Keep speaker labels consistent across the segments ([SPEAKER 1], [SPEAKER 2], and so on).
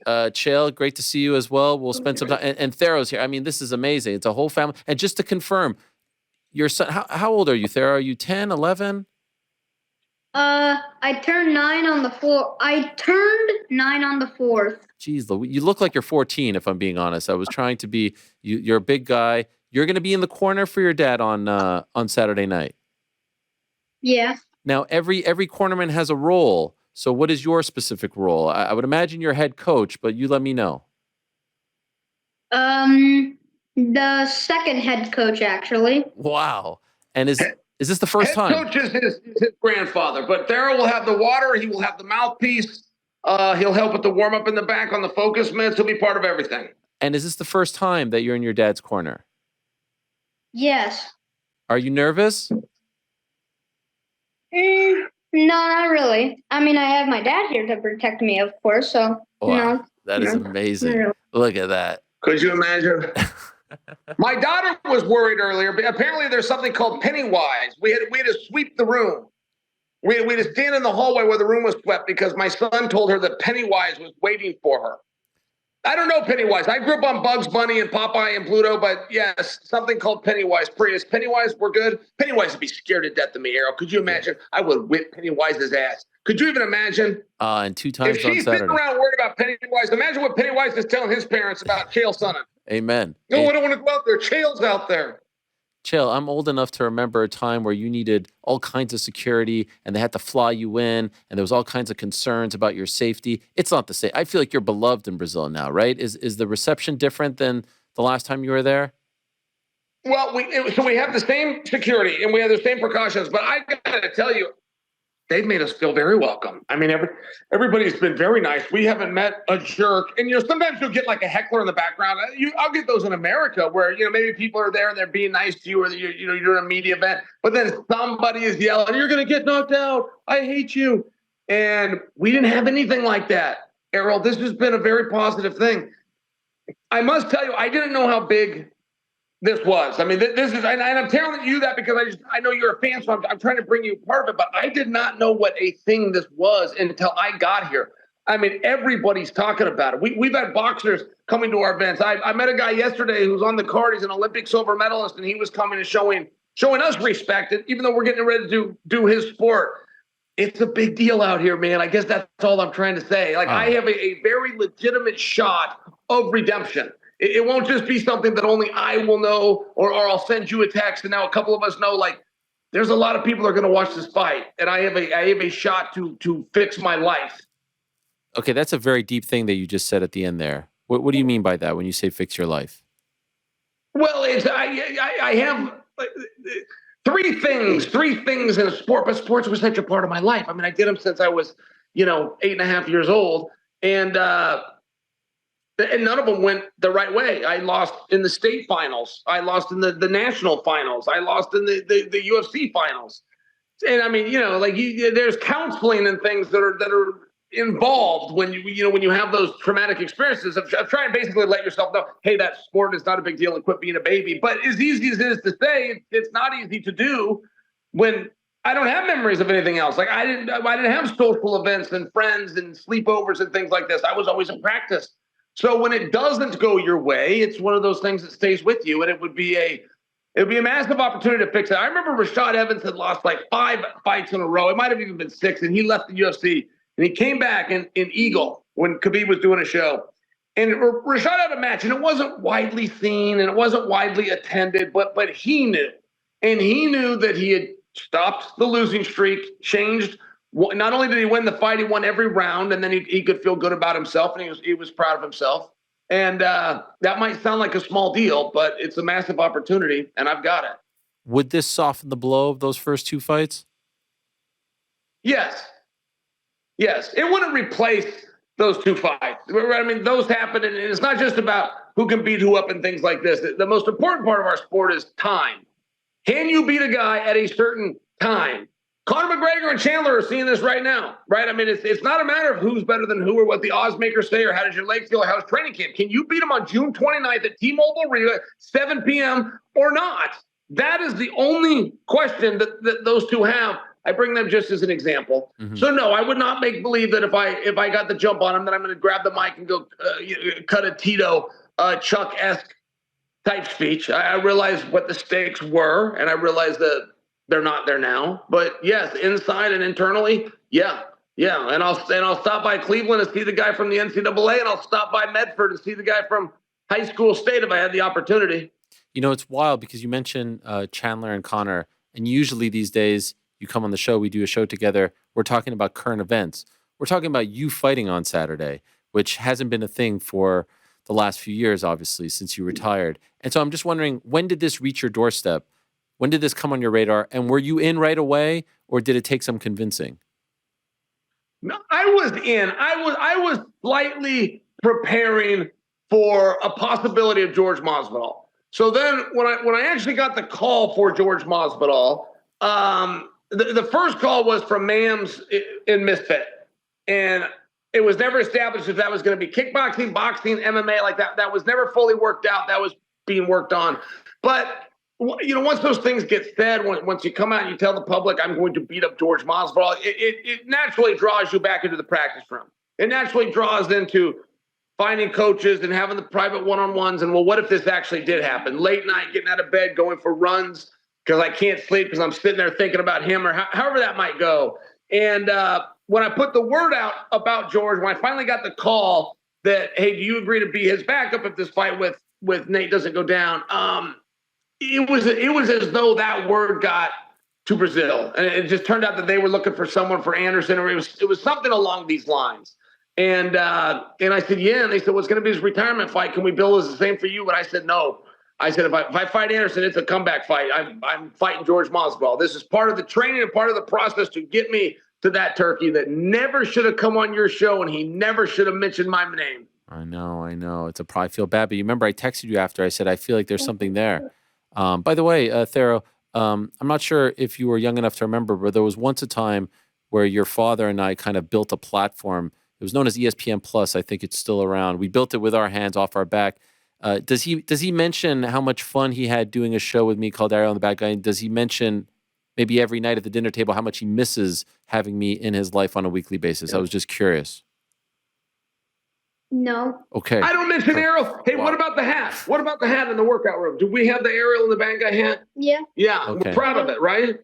[SPEAKER 1] Chael, great to see you as well. We'll spend some time. And Thero's here. I mean, this is amazing. It's a whole family. And just to confirm, your son, how old are you, Thero? Are you 10, 11?
[SPEAKER 2] I turned 9 on the 4th. I turned 9 on the 4th.
[SPEAKER 1] Jeez, you look like you're 14, if I'm being honest. I was trying to be, you're a big guy. You're going to be in the corner for your dad on Saturday night.
[SPEAKER 2] Yeah.
[SPEAKER 1] Now, every cornerman has a role. So what is your specific role? I would imagine you're head coach, but you let me know.
[SPEAKER 2] The second head coach, actually.
[SPEAKER 1] Wow. And is this the first time?
[SPEAKER 3] Head coach is his grandfather, but Thero will have the water. He will have the mouthpiece. He'll help with the warm-up in the back on the focus mitts. He'll be part of everything.
[SPEAKER 1] And is this the first time that you're in your dad's corner?
[SPEAKER 2] Yes.
[SPEAKER 1] Are you nervous?
[SPEAKER 2] No, not really. I mean, I have my dad here to protect me, of course, so,
[SPEAKER 1] wow, that is amazing. Look at that.
[SPEAKER 3] Could you imagine? My daughter was worried earlier, but apparently there's something called Pennywise. We had to sweep the room. We had to stand in the hallway where the room was swept because my son told her that Pennywise was waiting for her. I don't know Pennywise. I grew up on Bugs Bunny and Popeye and Pluto, but yes, something called Pennywise. Prius. Pennywise, we're good. Pennywise would be scared to death of me, Errol. Could you imagine? I would whip Pennywise's ass. Could you even imagine?
[SPEAKER 1] And 2 times
[SPEAKER 3] if
[SPEAKER 1] on
[SPEAKER 3] she's
[SPEAKER 1] Saturday.
[SPEAKER 3] sitting around worried about Pennywise, imagine what Pennywise is telling his parents about Chael Sonnen.
[SPEAKER 1] Amen.
[SPEAKER 3] No, I don't want to go out there. Chael's out there.
[SPEAKER 1] Chael, I'm old enough to remember a time where you needed all kinds of security and they had to fly you in and there was all kinds of concerns about your safety. It's not the same. I feel like you're beloved in Brazil now, right? Is the reception different than the last time you were there?
[SPEAKER 3] Well, we have the same security and we have the same precautions, but I got to tell you, they've made us feel very welcome. I mean, everybody's been very nice. We haven't met a jerk. And, sometimes you'll get like a heckler in the background. I'll get those in America where, maybe people are there and they're being nice to you or, you're in a media event. But then somebody is yelling, you're going to get knocked out. I hate you. And we didn't have anything like that. Errol, this has been a very positive thing. I must tell you, I didn't know how big this was. I mean, this is, and I'm telling you that because I know you're a fan, so I'm trying to bring you part of it, but I did not know what a thing this was until I got here. I mean, everybody's talking about it. We've had boxers coming to our events. I met a guy yesterday who's on the card. He's an Olympic silver medalist, and he was coming and showing us respect, even though we're getting ready to do his sport. It's a big deal out here, man. I guess that's all I'm trying to say. Like, I have a very legitimate shot of redemption. It won't just be something that only I will know, or I'll send you a text, and now a couple of us know. Like, there's a lot of people that are going to watch this fight, and I have a shot to fix my life.
[SPEAKER 1] Okay, that's a very deep thing that you just said at the end there. What do you mean by that when you say fix your life?
[SPEAKER 3] Well, I have three things in a sport, but sports was such a part of my life. I mean, I did them since I was, 8.5 years old, and none of them went the right way. I lost in the state finals. I lost in the national finals. I lost in the UFC finals. And I mean, there's counseling and things that are involved when you have those traumatic experiences of trying to basically let yourself know, hey, that sport is not a big deal and quit being a baby. But as easy as it is to say, it's not easy to do when I don't have memories of anything else. Like I didn't have social events and friends and sleepovers and things like this. I was always in practice. So when it doesn't go your way, it's one of those things that stays with you, and it would be a massive opportunity to fix it. I remember Rashad Evans had lost like 5 fights in a row. It might have even been 6, and he left the UFC, and he came back in Eagle when Khabib was doing a show. And Rashad had a match, and it wasn't widely seen, and it wasn't widely attended, but he knew. And he knew that he had stopped the losing streak, changed. Not only did he win the fight, he won every round, and then he could feel good about himself, and he was proud of himself. And that might sound like a small deal, but it's a massive opportunity, and I've got it.
[SPEAKER 1] Would this soften the blow of those first 2 fights?
[SPEAKER 3] Yes. It wouldn't replace those 2 fights. I mean, those happen, and it's not just about who can beat who up and things like this. The most important part of our sport is time. Can you beat a guy at a certain time? Conor McGregor and Chandler are seeing this right now, right? I mean, it's not a matter of who's better than who or what the odds makers say or how does your leg feel or how's training camp. Can you beat him on June 29th at T-Mobile Arena, 7 p.m. or not? That is the only question that those two have I bring them just as an example.
[SPEAKER 1] Mm-hmm.
[SPEAKER 3] So no, I would not make believe that if I got the jump on him, that I'm going to grab the mic and go cut a Tito Chuck-esque type speech. I realize what the stakes were, and I realize that they're not there now. But yes, inside and internally, yeah. And I'll stop by Cleveland and see the guy from the NCAA, and I'll stop by Medford and see the guy from high school state if I had the opportunity.
[SPEAKER 1] You know, it's wild because you mentioned Chandler and Conor, and usually these days you come on the show, we do a show together. We're talking about current events. We're talking about you fighting on Saturday, which hasn't been a thing for the last few years, obviously, since you retired. And so I'm just wondering, when did this reach your doorstep? When did this come on your radar? And were you in right away, or did it take some convincing?
[SPEAKER 3] No, I was in. I was slightly preparing for a possibility of George Masvidal. So then when I actually got the call for George Masvidal, the first call was from Mams in Misfit. And it was never established if that was going to be kickboxing, boxing, MMA, like that. That was never fully worked out. That was being worked on. But, you know, once those things get said, once you come out and you tell the public, I'm going to beat up George Masvidal, it naturally draws you back into the practice room. It naturally draws into finding coaches and having the private one-on-ones. And, well, what if this actually did happen? Late night, getting out of bed, going for runs because I can't sleep because I'm sitting there thinking about him, or however that might go. And when I put the word out about George, when I finally got the call that, hey, do you agree to be his backup if this fight with Nate doesn't go down? It was as though that word got to Brazil, and it just turned out that they were looking for someone for Anderson, or it was something along these lines. And I said, yeah. And they said, well, it's going to be his retirement fight. Can we bill as the same for you? But I said, no. I said, if I fight Anderson, it's a comeback fight. I'm fighting George Masvidal. This is part of the training and part of the process to get me to that turkey that never should have come on your show, and he never should have mentioned my name.
[SPEAKER 1] I know. I feel bad, but you remember I texted you after. I said, I feel like there's something there. By the way, Thero, I'm not sure if you were young enough to remember, but there was once a time where your father and I kind of built a platform. It was known as ESPN Plus. I think it's still around. We built it with our hands off our back. Does he mention how much fun he had doing a show with me called Ariel and the Bad Guy? And does he mention maybe every night at the dinner table how much he misses having me in his life on a weekly basis? I was just curious.
[SPEAKER 2] No.
[SPEAKER 1] Okay.
[SPEAKER 3] I don't mention Ariel. Hey, wow. What about the hat? What about the hat in the workout room? Do we have the Ariel and the Bad Guy hat?
[SPEAKER 2] Yeah.
[SPEAKER 3] Yeah.
[SPEAKER 1] Okay.
[SPEAKER 3] We're proud of it, right?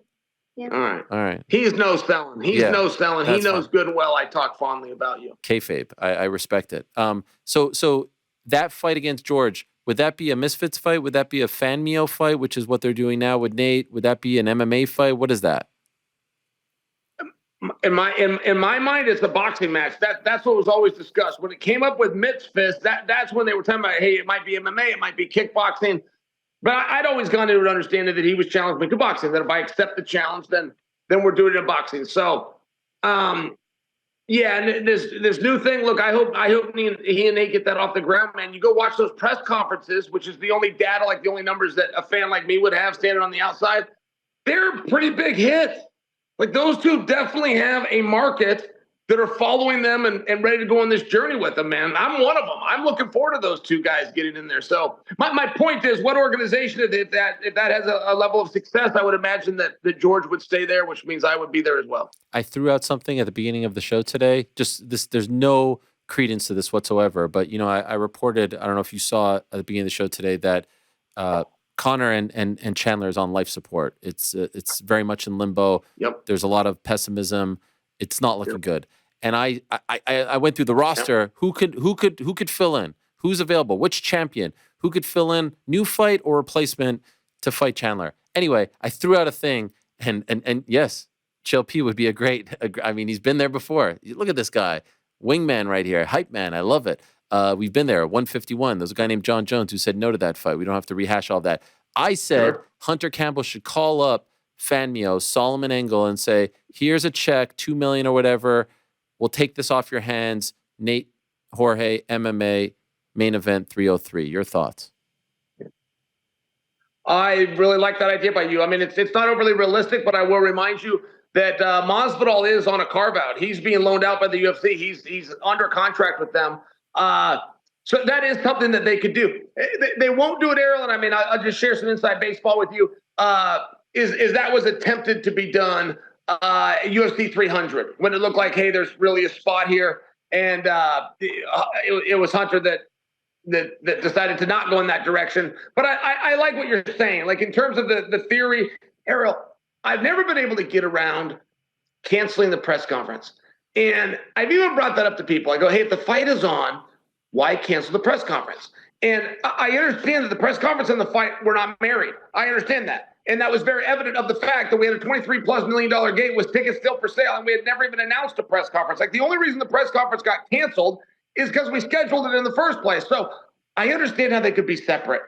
[SPEAKER 2] Yeah.
[SPEAKER 3] All right. He's no selling. He knows good and well I talk fondly about you.
[SPEAKER 1] Kayfabe. I respect it. So that fight against George, would that be a Misfits fight? Would that be a Fan Mio fight, which is what they're doing now with Nate? Would that be an MMA fight? What is that?
[SPEAKER 3] In my mind, it's a boxing match. That's what was always discussed. When it came up with Misfits, that's when they were talking about, hey, it might be MMA, it might be kickboxing. But I'd always gone into an understanding that he was challenging me to boxing, that if I accept the challenge, then we're doing it in boxing. So, yeah, and this new thing, look, I hope he and Nate get that off the ground, man. You go watch those press conferences, which is the only data, like the only numbers that a fan like me would have standing on the outside. They're pretty big hits. Like, those two definitely have a market that are following them and ready to go on this journey with them, man. I'm one of them. I'm looking forward to those two guys getting in there. So my point is, what organization, if that has a level of success, I would imagine that George would stay there, which means I would be there as well. I
[SPEAKER 1] threw out something at the beginning of the show today. Just this, there's no credence to this whatsoever. But, you know, I reported, I don't know if you saw at the beginning of the show today, that Conor and Chandler is on life support. It's very much in limbo.
[SPEAKER 3] Yep.
[SPEAKER 1] There's a lot of pessimism. It's not looking good. And I went through the roster. Yep. Who could fill in? Who's available? Which champion? Who could fill in? New fight or replacement to fight Chandler? Anyway, I threw out a thing, and yes, Chael P would be a great. I mean, he's been there before. Look at this guy, wingman right here, hype man. I love it. We've been there. 151. There's a guy named John Jones who said no to that fight. We don't have to rehash all that. I said Hunter Campbell should call up Fan Mio, Solomon Engel, and say, here's a check, $2 million or whatever. We'll take this off your hands. Nate, Jorge, MMA, main event 303. Your thoughts?
[SPEAKER 3] I really like that idea by you. I mean, it's not overly realistic, but I will remind you that Masvidal is on a carve-out. He's being loaned out by the UFC. He's under contract with them. So that is something that they could do. They won't do it, Errol, and I mean, I'll just share some inside baseball with you. Is that was attempted to be done UFC 300 when it looked like, hey, there's really a spot here, and it was Hunter that decided to not go in that direction. But I like what you're saying. Like in terms of the theory, Ariel, I've never been able to get around canceling the press conference. And I've even brought that up to people. I go, hey, if the fight is on, why cancel the press conference? And I understand that the press conference and the fight were not married. I understand that. And that was very evident of the fact that we had a $23+ million gate with tickets still for sale, and we had never even announced a press conference. Like the only reason the press conference got canceled is because we scheduled it in the first place. So I understand how they could be separate.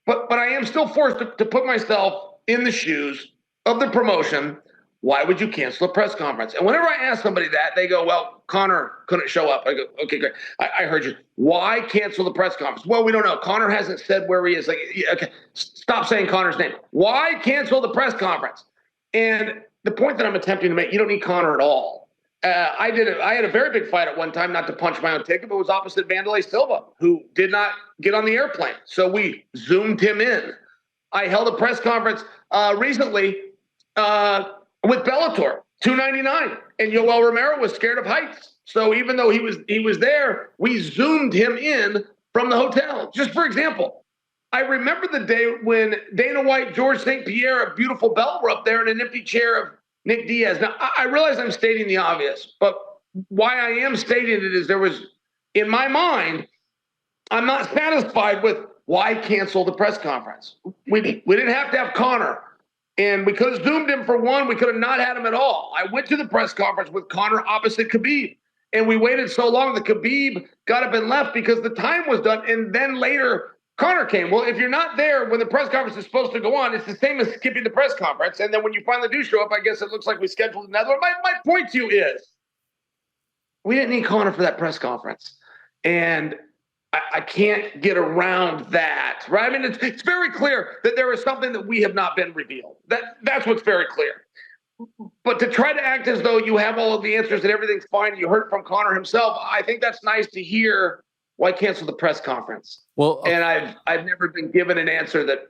[SPEAKER 3] But I am still forced to put myself in the shoes of the promotion. Why would you cancel a press conference? And whenever I ask somebody that, they go, well, Conor couldn't show up. I go, okay, great. I heard you. Why cancel the press conference? Well, we don't know. Conor hasn't said where he is. Like, yeah, okay, stop saying Conor's name. Why cancel the press conference? And the point that I'm attempting to make, you don't need Conor at all. I had a very big fight at one time, not to punch my own ticket, but it was opposite Anderson Silva, who did not get on the airplane. So we Zoomed him in. I held a press conference recently with Bellator 299, and Yoel Romero was scared of heights. So even though he was there, we Zoomed him in from the hotel. Just for example, I remember the day when Dana White, George St. Pierre, a beautiful belt were up there in an empty chair of Nick Diaz. Now, I realize I'm stating the obvious, but why I am stating it is there was, in my mind, I'm not satisfied with why cancel the press conference. We didn't have to have Conor. And we could have Zoomed him for one. We could have not had him at all. I went to the press conference with Conor opposite Khabib. And we waited so long that Khabib got up and left because the time was done. And then later, Conor came. Well, if you're not there when the press conference is supposed to go on, it's the same as skipping the press conference. And then when you finally do show up, I guess it looks like we scheduled another one. My point to you is we didn't need Conor for that press conference. And I can't get around that, right? I mean, it's very clear that there is something that we have not been revealed. That's what's very clear. But to try to act as though you have all of the answers and everything's fine, you heard it from Conor himself, I think that's nice to hear. Why cancel the press conference? Well, and I've never been given an answer that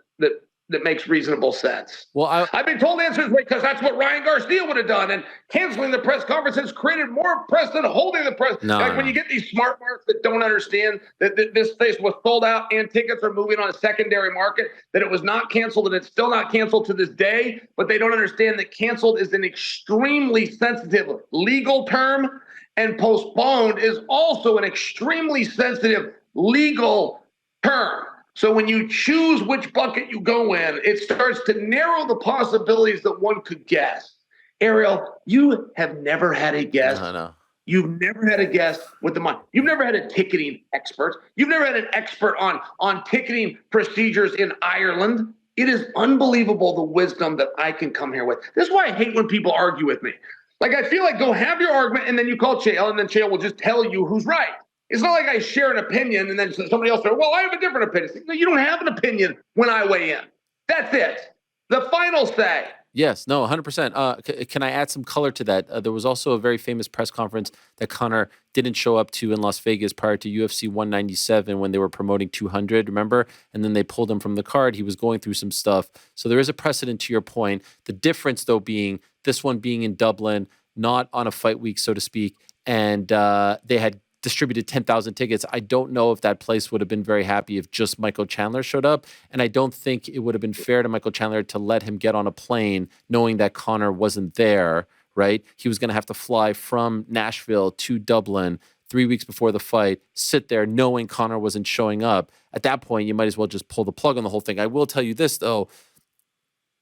[SPEAKER 3] makes reasonable sense. Well, I've been told answers because that's what Ryan Garcia would have done. And canceling the press conference has created more press than holding the press. When you get these smart marks that don't understand that this place was sold out and tickets are moving on a secondary market, that it was not canceled and it's still not canceled to this day, but they don't understand that canceled is an extremely sensitive legal term, and postponed is also an extremely sensitive legal term. So when you choose which bucket you go in, it starts to narrow the possibilities that one could guess. Ariel, you have never had a guest. No. You've never had a guest with the money. You've never had a ticketing expert. You've never had an expert on ticketing procedures in Ireland. It is unbelievable the wisdom that I can come here with. This is why I hate when people argue with me. Like, I feel like go have your argument and then you call Chael and then Chael will just tell you who's right. It's not like I share an opinion and then somebody else says, well, I have a different opinion. No, you don't have an opinion when I weigh in. That's it. The final say.
[SPEAKER 1] Yes, no, 100%. Can I add some color to that? There was also a very famous press conference that Conor didn't show up to in Las Vegas prior to UFC 197 when they were promoting 200, remember? And then they pulled him from the card. He was going through some stuff. So there is a precedent to your point. The difference, though, being this one being in Dublin, not on a fight week, so to speak, and they had distributed 10,000 tickets. I don't know if that place would have been very happy if just Michael Chandler showed up. And I don't think it would have been fair to Michael Chandler to let him get on a plane knowing that Conor wasn't there, right? He was going to have to fly from Nashville to Dublin 3 weeks before the fight, sit there knowing Conor wasn't showing up. At that point, you might as well just pull the plug on the whole thing. I will tell you this, though.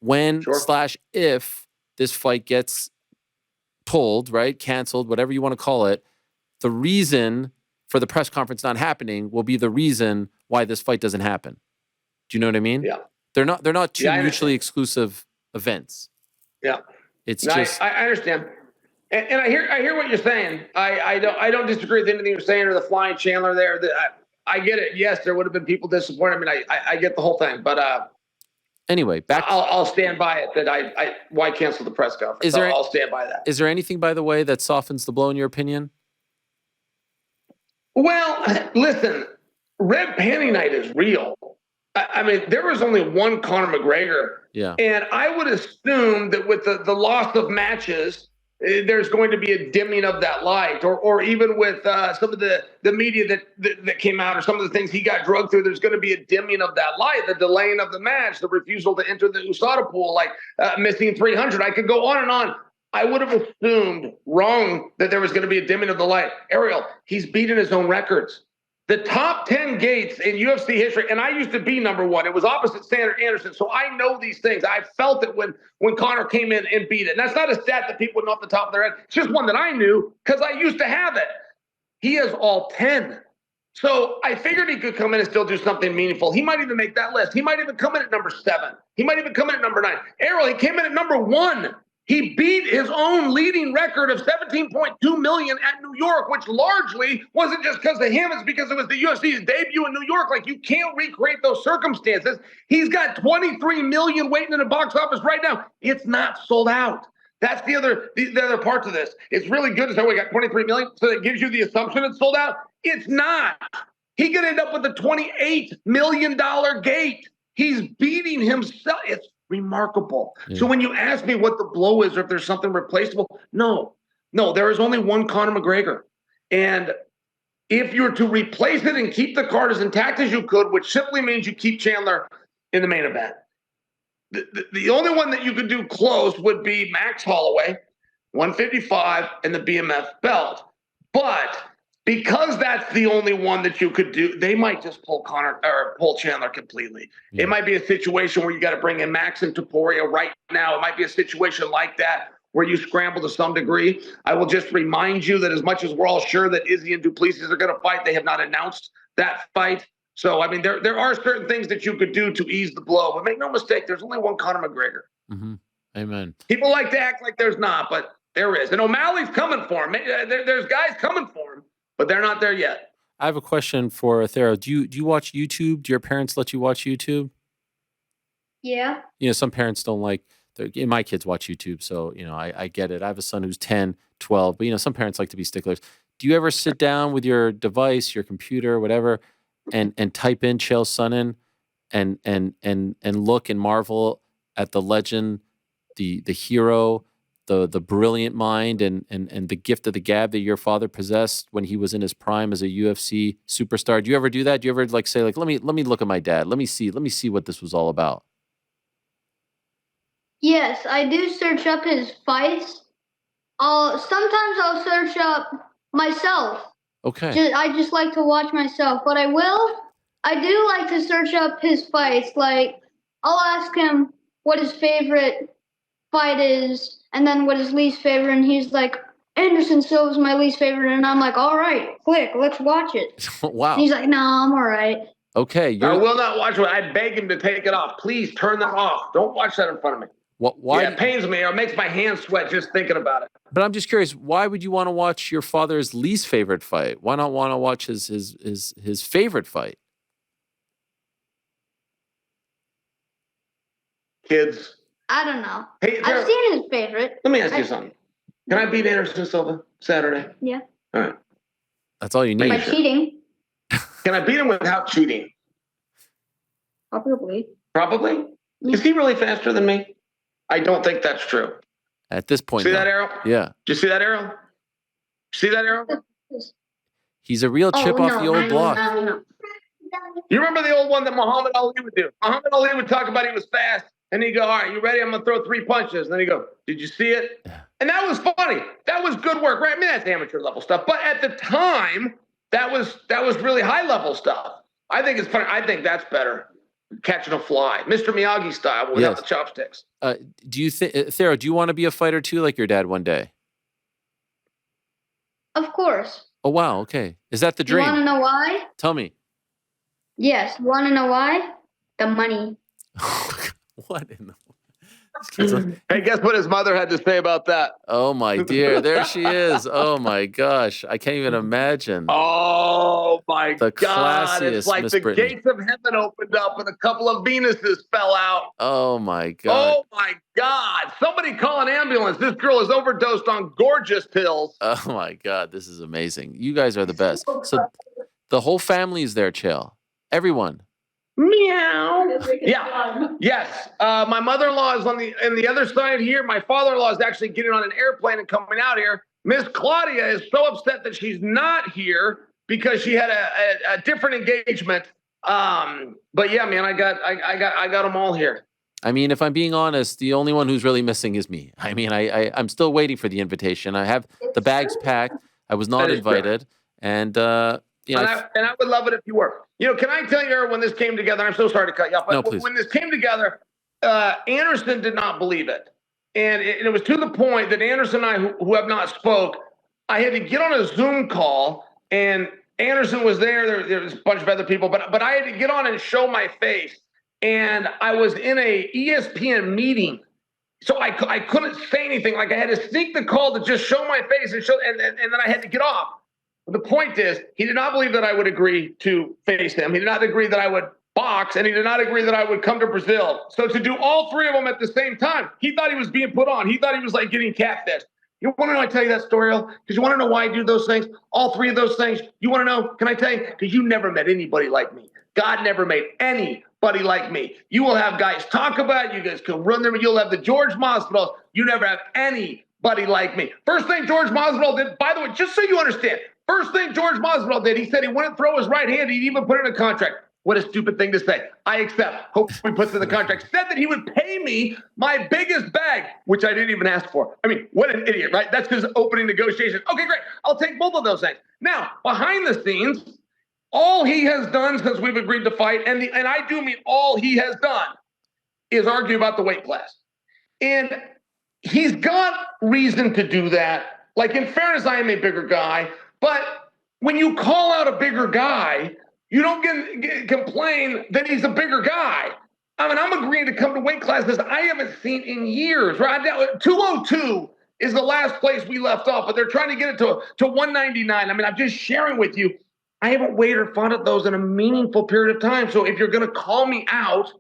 [SPEAKER 1] When/if this fight gets pulled, right, canceled, whatever you want to call it, the reason for the press conference not happening will be the reason why this fight doesn't happen. Do you know what I mean?
[SPEAKER 3] Yeah.
[SPEAKER 1] They're not two mutually exclusive events.
[SPEAKER 3] Yeah.
[SPEAKER 1] It's just
[SPEAKER 3] I understand. And I hear what you're saying. I don't disagree with anything you're saying or the flying Chandler there. I get it. Yes, there would have been people disappointed. I mean, I get the whole thing, but
[SPEAKER 1] anyway,
[SPEAKER 3] I'll stand by it that why cancel the press conference? I'll stand by that.
[SPEAKER 1] Is there anything, by the way, that softens the blow in your opinion?
[SPEAKER 3] Well, listen, Red Panty Night is real. I mean, there was only one Conor McGregor.
[SPEAKER 1] Yeah.
[SPEAKER 3] And I would assume that with the loss of matches, there's going to be a dimming of that light, or even with some of the media that came out, or some of the things he got drugged through, there's going to be a dimming of that light, the delaying of the match, the refusal to enter the USADA pool, like missing 300. I could go on and on. I would have assumed wrong that there was going to be a dimming of the light. Ariel, he's beaten his own records. The top 10 gates in UFC history, and I used to be number one. It was opposite Standard Anderson, so I know these things. I felt it when Conor came in and beat it. And that's not a stat that people know off the top of their head. It's just one that I knew because I used to have it. He has all 10. So I figured he could come in and still do something meaningful. He might even make that list. He might even come in at number 7. He might even come in at number 9. Errol, he came in at number 1. He beat his own leading record of 17.2 million at New York, which largely wasn't just because of him. It's because it was the UFC's debut in New York. Like, you can't recreate those circumstances. He's got 23 million waiting in the box office right now. It's not sold out. That's the other part to this. It's really good to say we got 23 million, so that gives you the assumption it's sold out. It's not. He could end up with a $28 million gate. He's beating himself. It's remarkable. Yeah. So when you ask me what the blow is, or if there's something replaceable, no, there is only one Conor McGregor. And if you're to replace it and keep the card as intact as you could, which simply means you keep Chandler in the main event, the only one that you could do close would be Max Holloway, 155, and the BMF belt. But because that's the only one that you could do, they might just pull Chandler completely. Yeah. It might be a situation where you got to bring in Max and Topuria right now. It might be a situation like that where you scramble to some degree. I will just remind you that as much as we're all sure that Izzy and Duplessis are going to fight, they have not announced that fight. So, I mean, there are certain things that you could do to ease the blow. But make no mistake, there's only one Conor McGregor.
[SPEAKER 1] Mm-hmm. Amen.
[SPEAKER 3] People like to act like there's not, but there is. And O'Malley's coming for him. There's guys coming for him. But they're not there yet.
[SPEAKER 1] I have a question for Thero. Do you watch YouTube? Do your parents let you watch YouTube?
[SPEAKER 2] Yeah.
[SPEAKER 1] You know, some parents don't like, my kids watch YouTube, so, you know, I get it. I have a son who's 10, 12, but, you know, some parents like to be sticklers. Do you ever sit down with your device, your computer, whatever, and type in Chael Sonnen and look and marvel at the legend, the hero, the brilliant mind and the gift of the gab that your father possessed when he was in his prime as a UFC superstar? Do you ever do that? Do you ever say let me look at my dad? Let me see what this was all about.
[SPEAKER 2] Yes, I do search up his fights. Sometimes I'll search up myself.
[SPEAKER 1] Okay.
[SPEAKER 2] I just like to watch myself, but I do like to search up his fights. Like, I'll ask him what his favorite fight is, and then what his least favorite, and he's like, Anderson Silva is my least favorite, and I'm like, all right, quick, let's watch it.
[SPEAKER 1] Wow.
[SPEAKER 2] And he's like, no, I'm all right.
[SPEAKER 1] Okay.
[SPEAKER 3] I will not watch it. I beg him to take it off. Please turn that off. Don't watch that in front of me.
[SPEAKER 1] Why?
[SPEAKER 3] Yeah, it pains me, or it makes my hands sweat just thinking about it.
[SPEAKER 1] But I'm just curious, why would you want to watch your father's least favorite fight? Why not want to watch his favorite fight?
[SPEAKER 3] Kids.
[SPEAKER 2] I don't know.
[SPEAKER 3] Hey,
[SPEAKER 2] I've seen his favorite.
[SPEAKER 3] Let me ask you something. Can I beat Anderson Silva Saturday?
[SPEAKER 2] Yeah.
[SPEAKER 3] All right.
[SPEAKER 1] That's all you need.
[SPEAKER 2] By cheating.
[SPEAKER 3] Can I beat him without cheating?
[SPEAKER 2] Probably.
[SPEAKER 3] Probably?
[SPEAKER 2] Yeah.
[SPEAKER 3] Is he really faster than me? I don't think that's true.
[SPEAKER 1] At this point,
[SPEAKER 3] see that arrow?
[SPEAKER 1] Yeah.
[SPEAKER 3] Did you see that arrow? See that arrow?
[SPEAKER 1] He's a real chip off the old block.
[SPEAKER 2] No.
[SPEAKER 3] You remember the old one that Muhammad Ali would do? Muhammad Ali would talk about he was fast, and he'd go, all right, you ready? I'm going to throw 3 punches. And then he'd go, did you see it?
[SPEAKER 1] Yeah.
[SPEAKER 3] And that was funny. That was good work, right? I mean, that's amateur level stuff. But at the time, that was really high level stuff. I think it's funny. I think that's better. Catching a fly. Mr. Miyagi style, but without the chopsticks.
[SPEAKER 1] Do you think, Thero, do you want to be a fighter too, like your dad one day?
[SPEAKER 2] Of course.
[SPEAKER 1] Oh, wow. Okay. Is that the dream?
[SPEAKER 2] You want to know why?
[SPEAKER 1] Tell me.
[SPEAKER 2] Yes. Want to know why? The money.
[SPEAKER 1] What in the...
[SPEAKER 3] Hey, guess what his mother had to say about that?
[SPEAKER 1] Oh, my dear. There she is. Oh, my gosh. I can't even imagine.
[SPEAKER 3] Oh, my
[SPEAKER 1] the
[SPEAKER 3] God. It's like
[SPEAKER 1] Miss
[SPEAKER 3] the
[SPEAKER 1] Brittany.
[SPEAKER 3] gates of heaven opened up and a couple of Venuses fell out.
[SPEAKER 1] Oh, my God.
[SPEAKER 3] Oh, my God. Somebody call an ambulance. This girl is overdosed on gorgeous pills.
[SPEAKER 1] Oh, my God. This is amazing. You guys are the best. So the whole family is there, Chael. Everyone.
[SPEAKER 3] Meow. Yeah. Yes. My mother-in-law is on the other side here. My father-in-law is actually getting on an airplane and coming out here. Miss Claudia is so upset that she's not here because she had a different engagement. But yeah, man, I got them all here.
[SPEAKER 1] I mean, if I'm being honest, the only one who's really missing is me. I mean, I'm still waiting for the invitation. I have the bags packed. I was not invited, and you know,
[SPEAKER 3] and I would love it if you were. You know, can I tell you when this came together? I'm so sorry to cut you off, but
[SPEAKER 1] No, please.
[SPEAKER 3] When this came together, Anderson did not believe it, and it was to the point that Anderson and I, who have not spoke, I had to get on a Zoom call, and Anderson was there. There was a bunch of other people, but I had to get on and show my face. And I was in a ESPN meeting, so I couldn't say anything. Like I had to sneak the call to just show my face and then I had to get off. But the point is, he did not believe that I would agree to face him. He did not agree that I would box, and he did not agree that I would come to Brazil. So to do all three of them at the same time, he thought he was being put on. He thought he was like getting catfished. You want to know I tell you that story, because you want to know why I do those things? All three of those things. You want to know? Can I tell you? Because you never met anybody like me. God never made anybody like me. You will have guys talk about it. You guys can run them. You'll have the Jorge Masvidal. You never have anybody like me. First thing Jorge Masvidal did, by the way, just so you understand, first thing Jorge Masvidal did, he said he wouldn't throw his right hand. He'd even put it in a contract. What a stupid thing to say. I accept. Hope he puts in the contract. Said that he would pay me my biggest bag, which I didn't even ask for. I mean, what an idiot, right? That's his opening negotiation. Okay, great. I'll take both of those things. Now, behind the scenes, all he has done since we've agreed to fight, and I do mean all he has done, is argue about the weight class. And he's got reason to do that. Like, in fairness, I am a bigger guy, but when you call out a bigger guy, you don't complain that he's a bigger guy. I mean, I'm agreeing to come to weight classes I haven't seen in years, right? 202 is the last place we left off, but they're trying to get it to 199. I mean, I'm just sharing with you. I haven't weighed or fought at those in a meaningful period of time. So if you're going to call me out,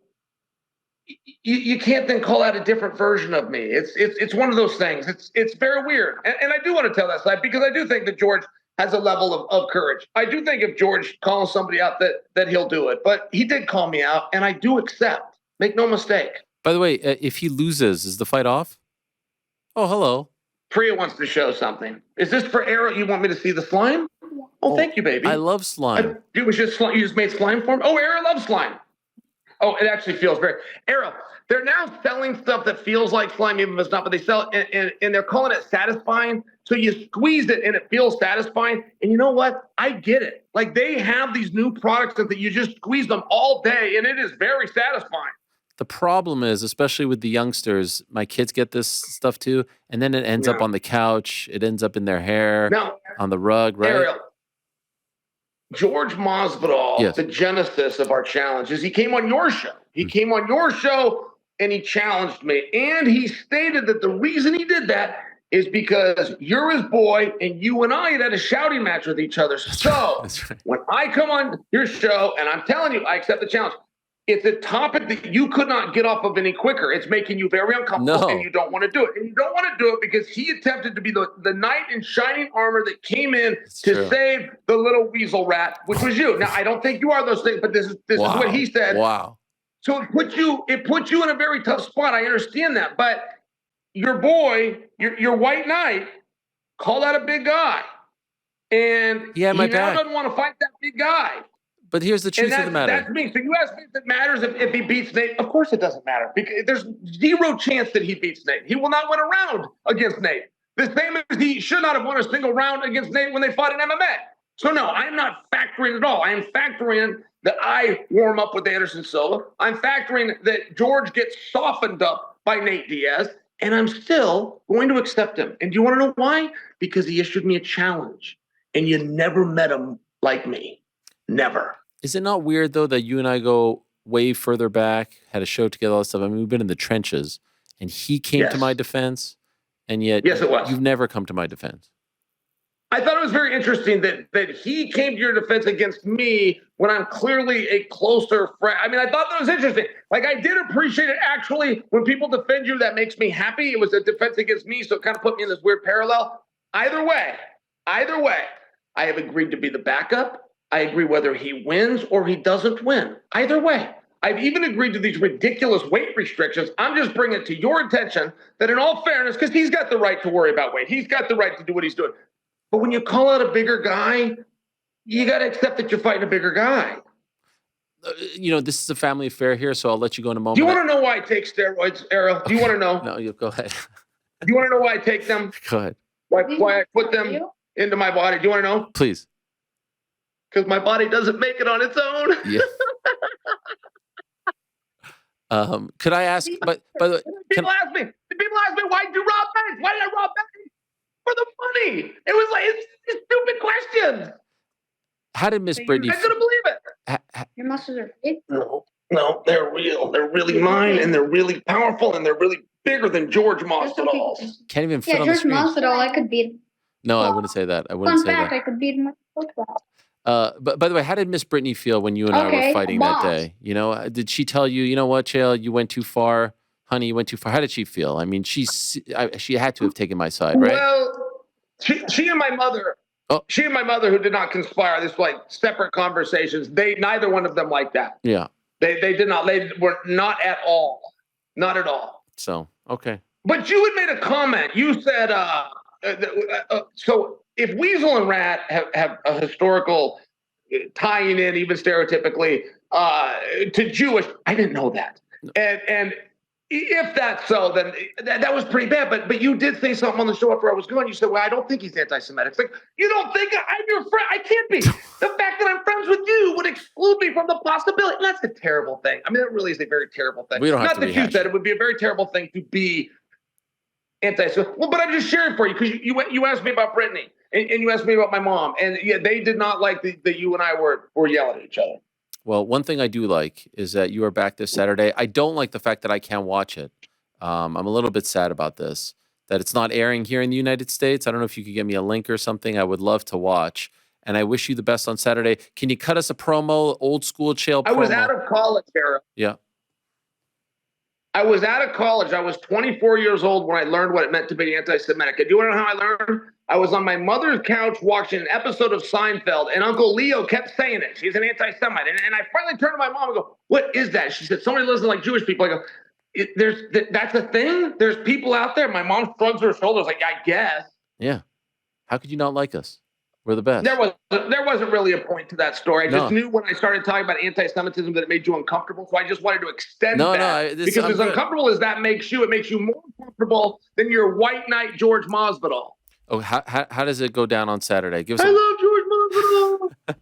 [SPEAKER 3] you can't then call out a different version of me. It's one of those things. It's very weird. And I do want to tell that side, because I do think that George has a level of courage. I do think if George calls somebody out that he'll do it. But he did call me out, and I do accept. Make no mistake.
[SPEAKER 1] By the way, if he loses, is the fight off? Oh, hello.
[SPEAKER 3] Priya wants to show something. Is this for Arrow? You want me to see the slime? Oh, thank you, baby.
[SPEAKER 1] I love slime.
[SPEAKER 3] It was just slime. You just made slime for him? Oh, Arrow loves slime. Oh, it actually feels very... Arrow, they're now selling stuff that feels like slime, even if it's not, but they sell it, and they're calling it satisfying. So you squeeze it, and it feels satisfying. And you know what? I get it. Like, they have these new products that you just squeeze them all day, and it is very satisfying.
[SPEAKER 1] The problem is, especially with the youngsters, my kids get this stuff too, and then it ends up on the couch. It ends up in their hair, on the rug, right?
[SPEAKER 3] Ariel, Jorge Masvidal, the genesis of our challenges, he came on your show. He came on your show, and he challenged me. And he stated that the reason he did that is because you're his boy, and you and I had a shouting match with each other. So when I come on your show, and I'm telling you, I accept the challenge, it's a topic that you could not get off of any quicker. It's making you very uncomfortable, and you don't want to do it. And you don't want to do it because he attempted to be the knight in shining armor that came in to save the little weasel rat, which was you. Now, I don't think you are those things, but this is what he said.
[SPEAKER 1] Wow.
[SPEAKER 3] So it put you in a very tough spot. I understand that. But your boy, your white knight, called out a big guy. And he now doesn't want to fight that big guy.
[SPEAKER 1] But here's the truth of the matter.
[SPEAKER 3] That's me. So you ask me if it matters if he beats Nate. Of course it doesn't matter, because there's zero chance that he beats Nate. He will not win a round against Nate. The same as he should not have won a single round against Nate when they fought in MMA. So no, I'm not factoring at all. I am factoring in that I warm up with Anderson Silva. I'm factoring that George gets softened up by Nate Diaz, and I'm still going to accept him. And do you want to know why? Because he issued me a challenge, and you never met him like me. Never.
[SPEAKER 1] Is it not weird, though, that you and I go way further back, had a show together, all that stuff? I mean, we've been in the trenches, and he came to my defense, and yet
[SPEAKER 3] it was.
[SPEAKER 1] You've never come to my defense.
[SPEAKER 3] I thought it was very interesting that he came to your defense against me when I'm clearly a closer friend. I mean, I thought that was interesting. Like, I did appreciate it. Actually, when people defend you, that makes me happy. It was a defense against me, so it kind of put me in this weird parallel. Either way, I have agreed to be the backup. I agree whether he wins or he doesn't win. Either way. I've even agreed to these ridiculous weight restrictions. I'm just bringing it to your attention that in all fairness, because he's got the right to worry about weight. He's got the right to do what he's doing. But when you call out a bigger guy, you got to accept that you're fighting a bigger guy.
[SPEAKER 1] This is a family affair here, so I'll let you go in a moment.
[SPEAKER 3] Do you want to know why I take steroids, Errol? Do you want to know?
[SPEAKER 1] No, you go ahead.
[SPEAKER 3] Do you want to know why I take them?
[SPEAKER 1] Go ahead.
[SPEAKER 3] Why I put them into my body? Do you want to know?
[SPEAKER 1] Please.
[SPEAKER 3] Because my body doesn't make it on its own.
[SPEAKER 1] Yeah. Could I ask? But by the way,
[SPEAKER 3] people ask me why did you rob banks? Why did I rob banks? For the money. It was like it's stupid questions.
[SPEAKER 1] How did Miss Brittany?
[SPEAKER 3] I couldn't believe it.
[SPEAKER 2] Your muscles are fake.
[SPEAKER 3] No, they're real. They're really mine, and they're really powerful, and they're really bigger than George Masvidal's.
[SPEAKER 1] Can't even fit on the
[SPEAKER 2] George
[SPEAKER 1] screen.
[SPEAKER 2] Masvidal, I could beat him.
[SPEAKER 1] No, I wouldn't say that. I wouldn't
[SPEAKER 2] Fun
[SPEAKER 1] say
[SPEAKER 2] fact,
[SPEAKER 1] that.
[SPEAKER 2] I could beat him with football.
[SPEAKER 1] But by the way, how did Miss Brittany feel when you and I were fighting that day? Did she tell you, you know what, Chael, you went too far, honey, you went too far? How did she feel? I mean, she had to have taken my side, right?
[SPEAKER 3] Well, she and my mother.
[SPEAKER 1] Oh.
[SPEAKER 3] She and my mother, who did not conspire, this like separate conversations. Neither one of them liked that.
[SPEAKER 1] Yeah.
[SPEAKER 3] They did not. They were not at all. Not at all.
[SPEAKER 1] So, okay.
[SPEAKER 3] But you had made a comment. You said, so if Weasel and Rat have a historical tying in, even stereotypically, to Jewish, I didn't know that.
[SPEAKER 1] No.
[SPEAKER 3] And if that's so, then that was pretty bad. But you did say something on the show after I was going. You said, well, I don't think he's anti-Semitic. It's like, you don't think I'm your friend? I can't be. The fact that I'm friends with you would exclude me from the possibility. And that's a terrible thing. I mean, that really is a very terrible thing.
[SPEAKER 1] We don't have
[SPEAKER 3] Not
[SPEAKER 1] to
[SPEAKER 3] that
[SPEAKER 1] rehash
[SPEAKER 3] you said it would be a very terrible thing to be anti-Semitic. Well, but I'm just sharing for you because you asked me about Brittany and you asked me about my mom. And yeah, they did not like that you and I were yelling at each other.
[SPEAKER 1] Well, one thing I do like is that you are back this Saturday. I don't like the fact that I can't watch it. I'm a little bit sad about this, that it's not airing here in the United States. I don't know if you could get me a link or something. I would love to watch. And I wish you the best on Saturday. Can you cut us a promo, old school Chael promo?
[SPEAKER 3] I was out of college, Sarah.
[SPEAKER 1] Yeah.
[SPEAKER 3] I was out of college. I was 24 years old when I learned what it meant to be anti-Semitic. Do you want to know how I learned? I was on my mother's couch watching an episode of Seinfeld, and Uncle Leo kept saying it. She's an anti-Semite. And I finally turned to my mom and go, what is that? She said, somebody doesn't like Jewish people. I go, that's a thing? There's people out there. My mom shrugs her shoulders like, I guess.
[SPEAKER 1] Yeah. How could you not like us? We're the best.
[SPEAKER 3] There wasn't really a point to that story. I just knew when I started talking about anti-Semitism that it made you uncomfortable. So I just wanted to extend that. Because as uncomfortable as that makes you, it makes you more comfortable than your white knight George Masvidal.
[SPEAKER 1] Oh, how does it go down on Saturday?
[SPEAKER 3] I love George Masvidal.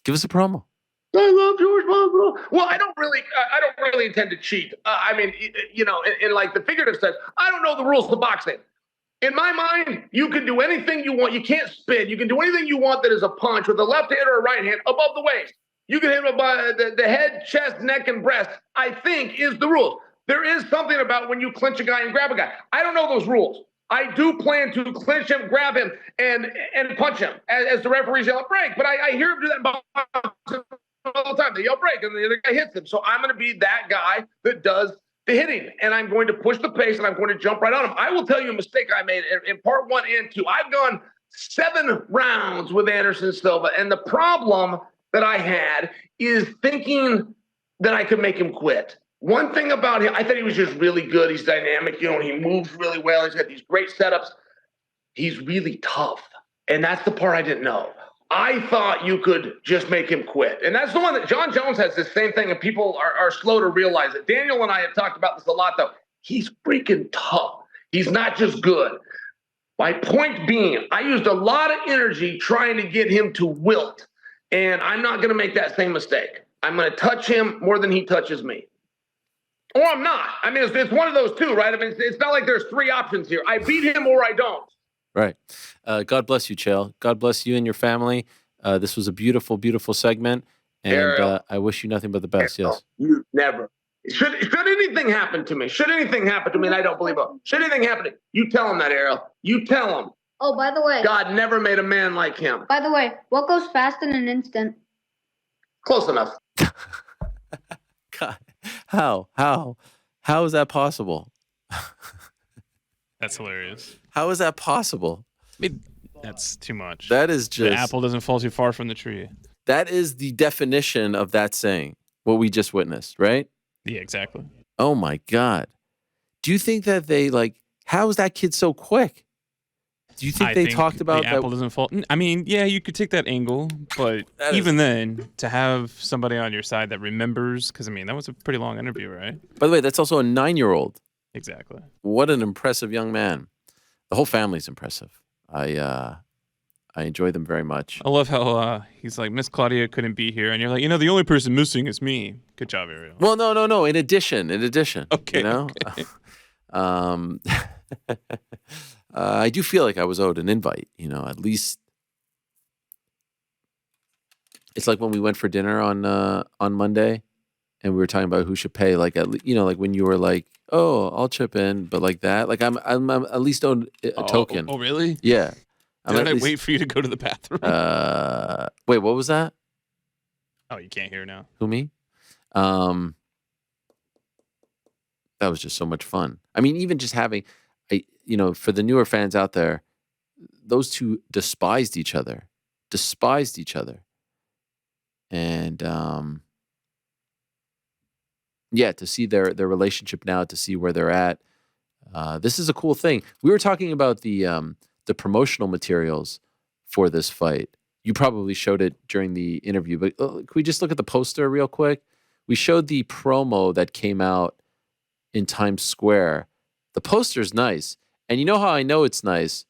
[SPEAKER 1] Give us a promo.
[SPEAKER 3] I love George Masvidal. Well, I don't really intend to cheat. I mean, in like the figurative sense, I don't know the rules of boxing. In my mind, you can do anything you want. You can't spin. You can do anything you want that is a punch with a left hand or a right hand above the waist. You can hit him by the head, chest, neck, and breast, I think, is the rules. There is something about when you clinch a guy and grab a guy. I don't know those rules. I do plan to clinch him, grab him, and punch him as the referees yell break. But I hear him do that in boxing all the time. They yell break, and the other guy hits him. So I'm going to be that guy that does the hitting, and I'm going to push the pace, and I'm going to jump right on him. I will tell you a mistake I made in part 1 and 2. I've gone 7 rounds with Anderson Silva, and the problem that I had is thinking that I could make him quit. One thing about him, I thought he was just really good. He's dynamic, he moves really well. He's got these great setups. He's really tough, and that's the part I didn't know. I thought you could just make him quit. And that's the one that John Jones has this same thing, and people are slow to realize it. Daniel and I have talked about this a lot, though. He's freaking tough. He's not just good. My point being, I used a lot of energy trying to get him to wilt, and I'm not going to make that same mistake. I'm going to touch him more than he touches me. Or I'm not. I mean, it's one of those two, right? I mean, it's not like there's 3 options here. I beat him or I don't.
[SPEAKER 1] Right. God bless you, Chael. God bless you and your family. This was a beautiful, beautiful segment, and I wish you nothing but the best.
[SPEAKER 3] Ariel,
[SPEAKER 1] yes.
[SPEAKER 3] You never. Should anything happen to me? And I don't believe it. Should anything happen to you? Tell him that, Ariel. You tell him.
[SPEAKER 2] Oh, by the way.
[SPEAKER 3] God never made a man like him.
[SPEAKER 2] By the way, what goes fast in an instant?
[SPEAKER 3] Close enough.
[SPEAKER 1] God, how is that possible?
[SPEAKER 4] That's hilarious.
[SPEAKER 1] How is that possible?
[SPEAKER 4] I mean, That's too much.
[SPEAKER 1] That is
[SPEAKER 4] the
[SPEAKER 1] just
[SPEAKER 4] apple doesn't fall too far from the tree.
[SPEAKER 1] that is the definition of that saying. What we just witnessed, right?
[SPEAKER 4] Yeah, exactly.
[SPEAKER 1] Oh my God. Do you think that they how is that kid so quick? Do you think
[SPEAKER 4] I
[SPEAKER 1] they
[SPEAKER 4] think
[SPEAKER 1] talked about
[SPEAKER 4] the apple
[SPEAKER 1] that?
[SPEAKER 4] doesn't fall? I mean, yeah, you could take that angle, but
[SPEAKER 1] That
[SPEAKER 4] even
[SPEAKER 1] is-
[SPEAKER 4] then, to have somebody on your side that remembers, because I mean, that was a pretty long interview, right?
[SPEAKER 1] By the way, that's also a 9-year-old.
[SPEAKER 4] Exactly.
[SPEAKER 1] What an impressive young man. The whole family's impressive. I enjoy them very much.
[SPEAKER 4] I love how he's like, Miss Claudia couldn't be here, and you're like, the only person missing is me. Good job, Ariel.
[SPEAKER 1] Well, no. In addition.
[SPEAKER 4] Okay,
[SPEAKER 1] You know,
[SPEAKER 4] okay.
[SPEAKER 1] I do feel like I was owed an invite. At least it's like when we went for dinner on Monday, and we were talking about who should pay. Like like when you were like, "Oh, I'll chip in," but like that, like I'm at least owed a token.
[SPEAKER 4] Oh, really?
[SPEAKER 1] Yeah.
[SPEAKER 4] Did I wait for you to go to the bathroom?
[SPEAKER 1] Wait, what was that?
[SPEAKER 4] Oh, you can't hear now.
[SPEAKER 1] Who, me? That was just so much fun. I mean, even just having, for the newer fans out there, those two despised each other. And to see their relationship now, to see where they're at, this is a cool thing. We were talking about the promotional materials for this fight. You probably showed it during the interview, but can we just look at the poster real quick? We showed the promo that came out in Times Square. The poster's nice. And you know how I know it's nice?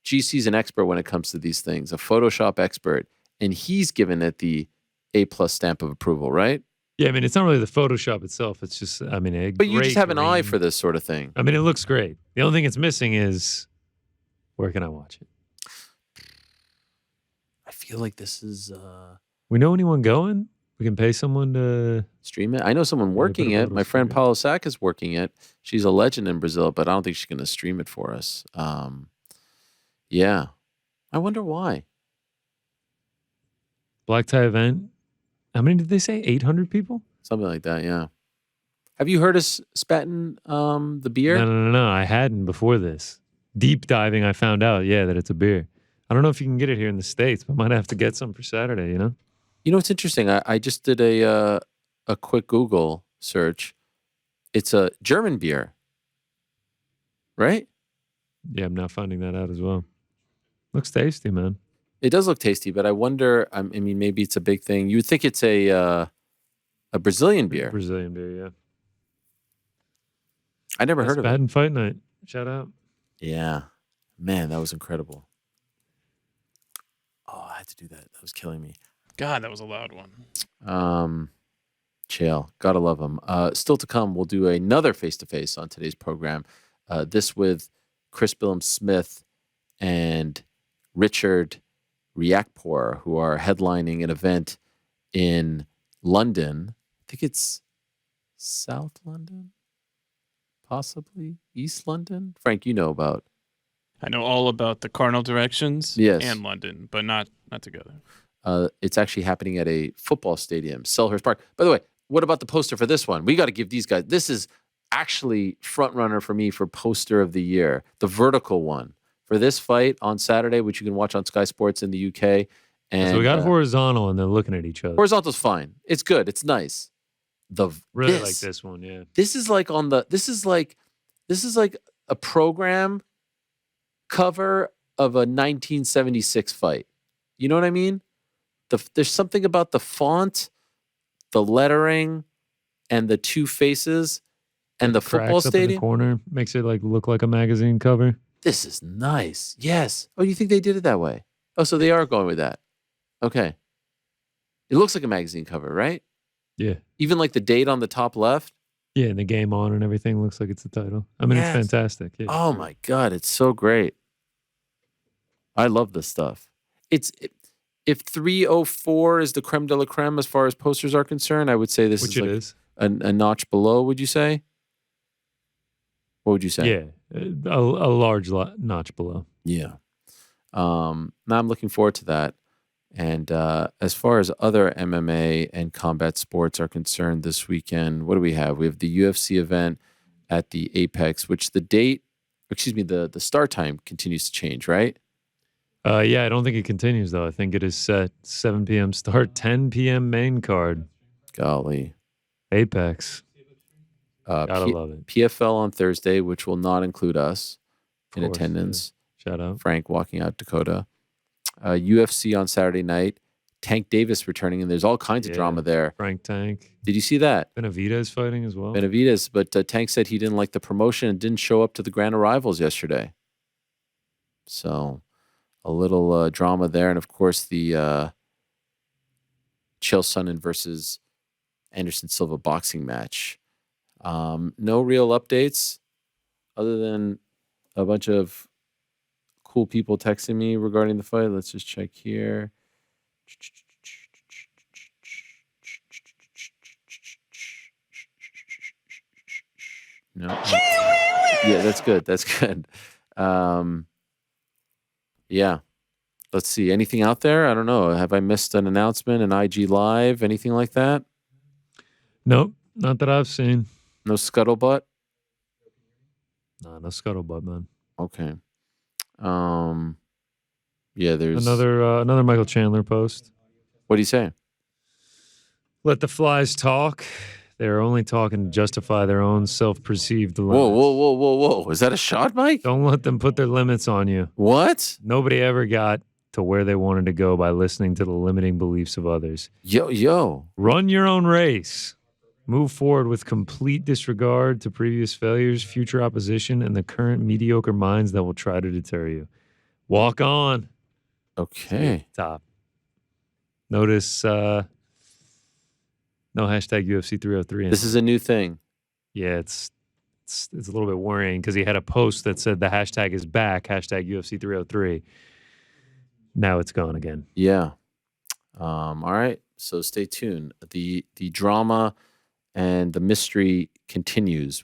[SPEAKER 1] GC's an expert when it comes to these things, a Photoshop expert, and he's given it the A+ stamp of approval, right?
[SPEAKER 5] Yeah, I mean, it's not really the Photoshop itself. It's just, I mean,
[SPEAKER 1] But you just have an eye
[SPEAKER 5] green.
[SPEAKER 1] for this sort of thing.
[SPEAKER 5] I mean, it looks great. The only thing it's missing is where can I watch it?
[SPEAKER 1] I feel like this is
[SPEAKER 5] We know anyone going? We can pay someone to
[SPEAKER 1] stream it. I know someone working
[SPEAKER 5] put a
[SPEAKER 1] it.
[SPEAKER 5] photo
[SPEAKER 1] My friend
[SPEAKER 5] stream.
[SPEAKER 1] Paulo Sack is working it. She's a legend in Brazil, but I don't think she's going to stream it for us. Yeah. I wonder why.
[SPEAKER 5] black tie event. How many did they say? 800 people?
[SPEAKER 1] Something like that, yeah. Have you heard us spatting the beer?
[SPEAKER 5] No. I hadn't before this. Deep diving, I found out, that it's a beer. I don't know if you can get it here in the States, but might have to get some for Saturday,
[SPEAKER 1] You know what's interesting? I just did a quick Google search. It's a German beer, right?
[SPEAKER 5] Yeah, I'm now finding that out as well. Looks tasty, man.
[SPEAKER 1] It does look tasty, but I wonder. I mean, maybe it's a big thing. You would think it's a Brazilian beer.
[SPEAKER 5] Brazilian beer, yeah.
[SPEAKER 1] I never heard of it.
[SPEAKER 5] Baden Fight Night. Shout out.
[SPEAKER 1] Yeah, man, that was incredible. Oh, I had to do that. That was killing me.
[SPEAKER 4] God, that was a loud one.
[SPEAKER 1] Chael, gotta love him. Still to come, we'll do another face-to-face on today's program. This with Chris Billum-Smith and Richard Riakporhe, who are headlining an event in London. I think it's South London, possibly East London. Frank, you know about.
[SPEAKER 4] I know all about the cardinal directions and London, but not together.
[SPEAKER 1] It's actually happening at a football stadium, Selhurst Park. By the way, what about the poster for this one? We got to give these guys. This is actually front runner for me for poster of the year, the vertical one for this fight on Saturday, which you can watch on Sky Sports in the UK. And
[SPEAKER 5] So we got horizontal, and they're looking at each other.
[SPEAKER 1] horizontal's fine. It's good. It's nice.
[SPEAKER 5] Really like this one, yeah.
[SPEAKER 1] This is like this is like a program cover of a 1976 fight. You know what I mean? There's something about the font, the lettering, and the two faces, and the football
[SPEAKER 5] Cracks up in the
[SPEAKER 1] stadium.
[SPEAKER 5] corner makes it look like a magazine cover.
[SPEAKER 1] This is nice. Yes. Oh, you think they did it that way? Oh, so they are going with that. Okay. It looks like a magazine cover, right?
[SPEAKER 5] Yeah.
[SPEAKER 1] Even like the date on the top left.
[SPEAKER 5] Yeah, and the game on and everything looks like it's the title. I mean,
[SPEAKER 1] Yes.
[SPEAKER 5] it's fantastic. Yeah.
[SPEAKER 1] Oh my God, it's so great. I love this stuff. If 304 is the creme de la creme as far as posters are concerned, I would say this
[SPEAKER 5] Which
[SPEAKER 1] is
[SPEAKER 5] it
[SPEAKER 1] like
[SPEAKER 5] is.
[SPEAKER 1] a notch below. Would you say? What would you say?
[SPEAKER 5] Yeah, a large notch below.
[SPEAKER 1] Yeah. Now I'm looking forward to that. And as far as other MMA and combat sports are concerned this weekend, what do we have? We have the UFC event at the Apex, which the start time continues to change, right?
[SPEAKER 5] Yeah, I don't think it continues though. I think it is set 7 p.m. start, 10 p.m. main card.
[SPEAKER 1] Golly.
[SPEAKER 5] Apex.
[SPEAKER 1] Uh,
[SPEAKER 5] Gotta
[SPEAKER 1] P-
[SPEAKER 5] love it.
[SPEAKER 1] PFL on Thursday, which will not include us in
[SPEAKER 5] Of course, yeah.
[SPEAKER 1] attendance.
[SPEAKER 5] Shout out.
[SPEAKER 1] Frank walking out Dakota. UFC on Saturday night. Tank Davis returning, and there's all kinds of
[SPEAKER 5] Yeah.
[SPEAKER 1] drama there.
[SPEAKER 5] Frank Tank.
[SPEAKER 1] Did you see that?
[SPEAKER 5] Benavidez fighting as well.
[SPEAKER 1] Benavidez, but Tank said he didn't like the promotion and didn't show up to the Grand Arrivals yesterday. So a little drama there. And of course, the Chael Sonnen versus Anderson Silva boxing match. No real updates other than a bunch of cool people texting me regarding the fight. Let's just check here. No. Yeah, that's good. That's good. Yeah. Let's see. Anything out there? I don't know. Have I missed an announcement, an IG Live, anything like that?
[SPEAKER 5] Nope, not that I've seen.
[SPEAKER 1] No scuttlebutt?
[SPEAKER 5] Nah, no scuttlebutt, man.
[SPEAKER 1] Okay. Yeah, there's
[SPEAKER 5] Another Michael Chandler post.
[SPEAKER 1] What do you say?
[SPEAKER 5] Let the flies talk. They're only talking to justify their own self-perceived limits.
[SPEAKER 1] Whoa. Is that a shot, Mike?
[SPEAKER 5] Don't let them put their limits on you.
[SPEAKER 1] What?
[SPEAKER 5] Nobody ever got to where they wanted to go by listening to the limiting beliefs of others.
[SPEAKER 1] Yo.
[SPEAKER 5] Run your own race. Move forward with complete disregard to previous failures, future opposition, and the current mediocre minds that will try to deter you. Walk on.
[SPEAKER 1] Okay.
[SPEAKER 5] Top. Notice no hashtag UFC 303.
[SPEAKER 1] This is a new thing.
[SPEAKER 5] Yeah, it's a little bit worrying because he had a post that said the hashtag is back, hashtag UFC 303. Now it's gone again.
[SPEAKER 1] Yeah. All right. So stay tuned. The drama and the mystery continues.